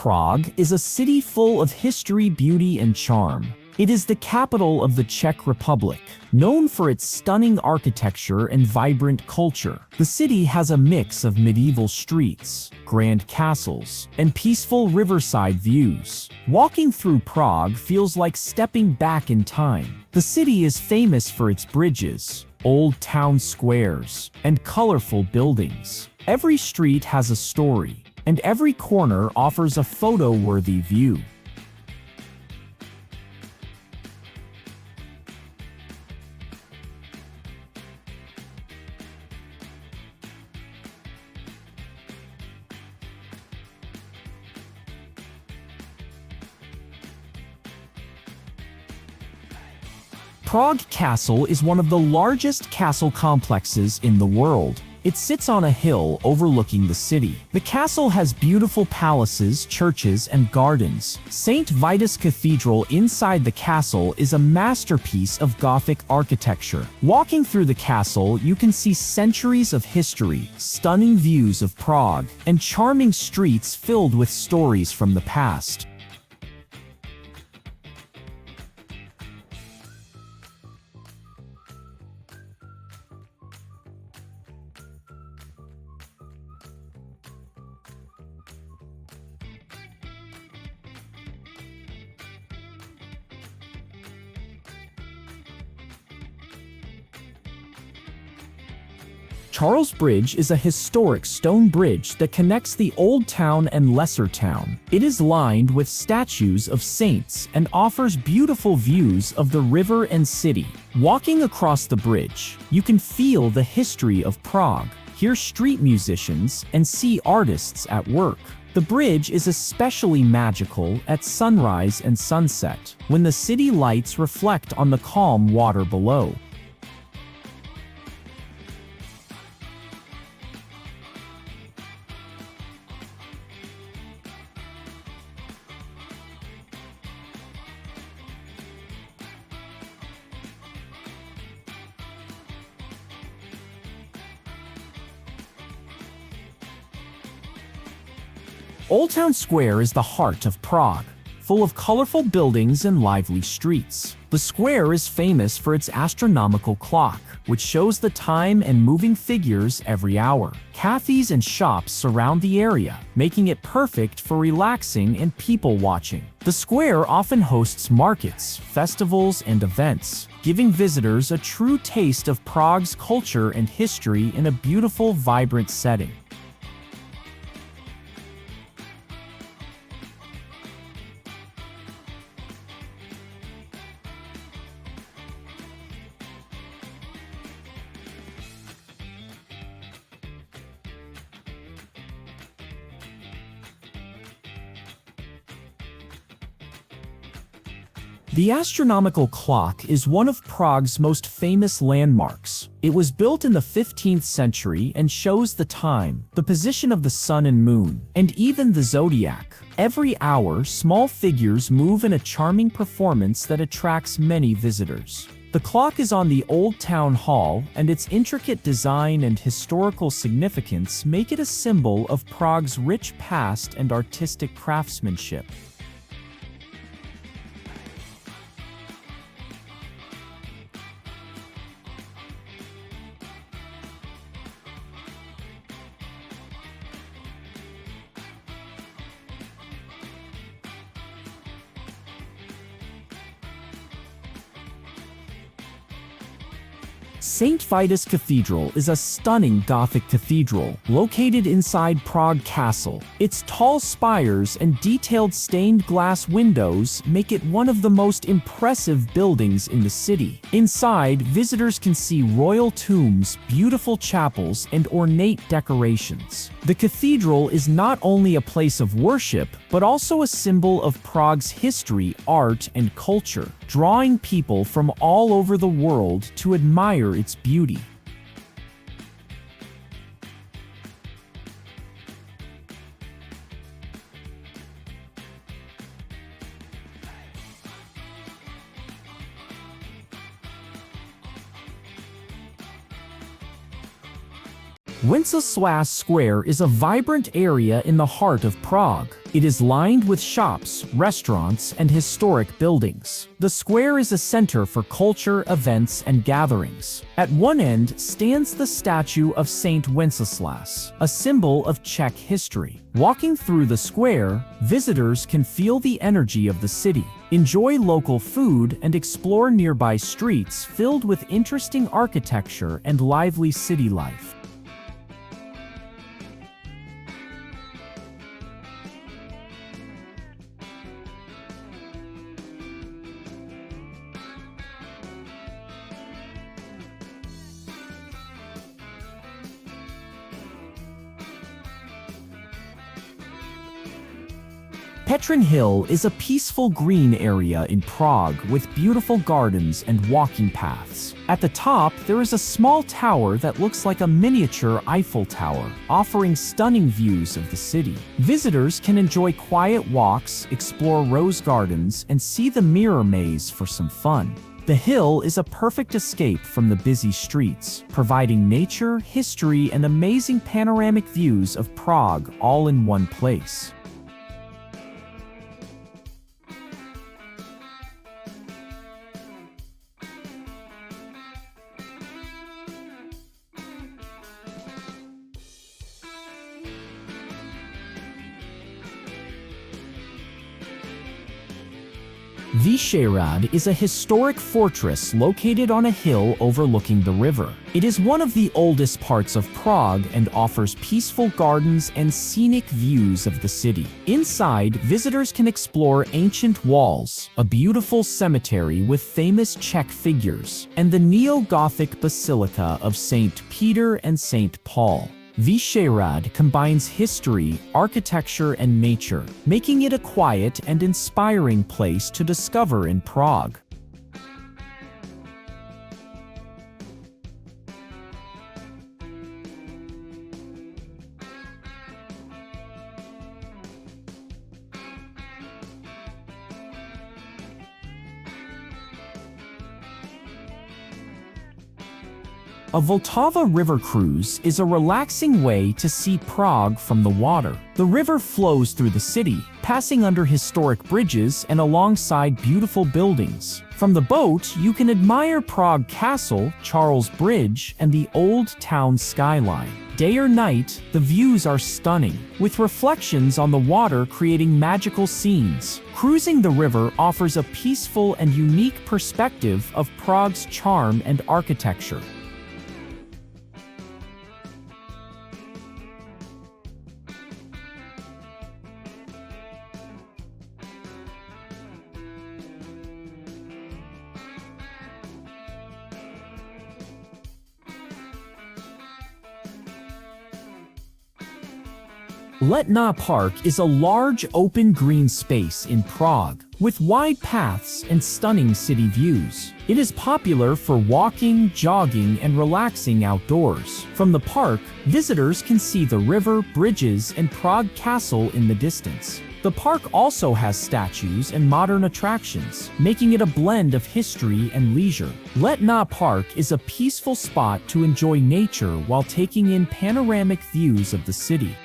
Prague is a city full of history, beauty, and charm. It is the capital of the Czech Republic, known for its stunning architecture and vibrant culture. The city has a mix of medieval streets, grand castles, and peaceful riverside views. Walking through Prague feels like stepping back in time. The city is famous for its bridges, old town squares, and colorful buildings. Every street has a story, and every corner offers a photo-worthy view. Prague Castle is one of the largest castle complexes in the world. It sits on a hill overlooking the city. The castle has beautiful palaces, churches, and gardens. St. Vitus Cathedral inside the castle is a masterpiece of Gothic architecture. Walking through the castle, you can see centuries of history, stunning views of Prague, and charming streets filled with stories from the past. Charles Bridge is a historic stone bridge that connects the Old Town and Lesser Town. It is lined with statues of saints and offers beautiful views of the river and city. Walking across the bridge, you can feel the history of Prague, hear street musicians, and see artists at work. The bridge is especially magical at sunrise and sunset, when the city lights reflect on the calm water below. Old Town Square is the heart of Prague, full of colorful buildings and lively streets. The square is famous for its astronomical clock, which shows the time and moving figures every hour. Cafes and shops surround the area, making it perfect for relaxing and people watching. The square often hosts markets, festivals, and events, giving visitors a true taste of Prague's culture and history in a beautiful, vibrant setting. The Astronomical Clock is one of Prague's most famous landmarks. It was built in the 15th century and shows the time, the position of the sun and moon, and even the zodiac. Every hour, small figures move in a charming performance that attracts many visitors. The clock is on the Old Town Hall, and its intricate design and historical significance make it a symbol of Prague's rich past and artistic craftsmanship. St. Vitus Cathedral is a stunning Gothic cathedral located inside Prague Castle. Its tall spires and detailed stained glass windows make it one of the most impressive buildings in the city. Inside, visitors can see royal tombs, beautiful chapels, and ornate decorations. The cathedral is not only a place of worship, but also a symbol of Prague's history, art, and culture, drawing people from all over the world to admire its beauty. Wenceslas Square is a vibrant area in the heart of Prague. It is lined with shops, restaurants, and historic buildings. The square is a center for culture, events, and gatherings. At one end stands the statue of Saint Wenceslas, a symbol of Czech history. Walking through the square, visitors can feel the energy of the city, enjoy local food, and explore nearby streets filled with interesting architecture and lively city life. Petrin Hill is a peaceful green area in Prague with beautiful gardens and walking paths. At the top, there is a small tower that looks like a miniature Eiffel Tower, offering stunning views of the city. Visitors can enjoy quiet walks, explore rose gardens, and see the mirror maze for some fun. The hill is a perfect escape from the busy streets, providing nature, history, and amazing panoramic views of Prague all in one place. Vyšehrad is a historic fortress located on a hill overlooking the river. It is one of the oldest parts of Prague and offers peaceful gardens and scenic views of the city. Inside, visitors can explore ancient walls, a beautiful cemetery with famous Czech figures, and the neo-Gothic Basilica of St. Peter and St. Paul. Vyšehrad combines history, architecture, and nature, making it a quiet and inspiring place to discover in Prague. A Vltava River cruise is a relaxing way to see Prague from the water. The river flows through the city, passing under historic bridges and alongside beautiful buildings. From the boat, you can admire Prague Castle, Charles Bridge, and the old town skyline. Day or night, the views are stunning, with reflections on the water creating magical scenes. Cruising the river offers a peaceful and unique perspective of Prague's charm and architecture. Letná Park is a large open green space in Prague, with wide paths and stunning city views. It is popular for walking, jogging, and relaxing outdoors. From the park, visitors can see the river, bridges, and Prague Castle in the distance. The park also has statues and modern attractions, making it a blend of history and leisure. Letná Park is a peaceful spot to enjoy nature while taking in panoramic views of the city.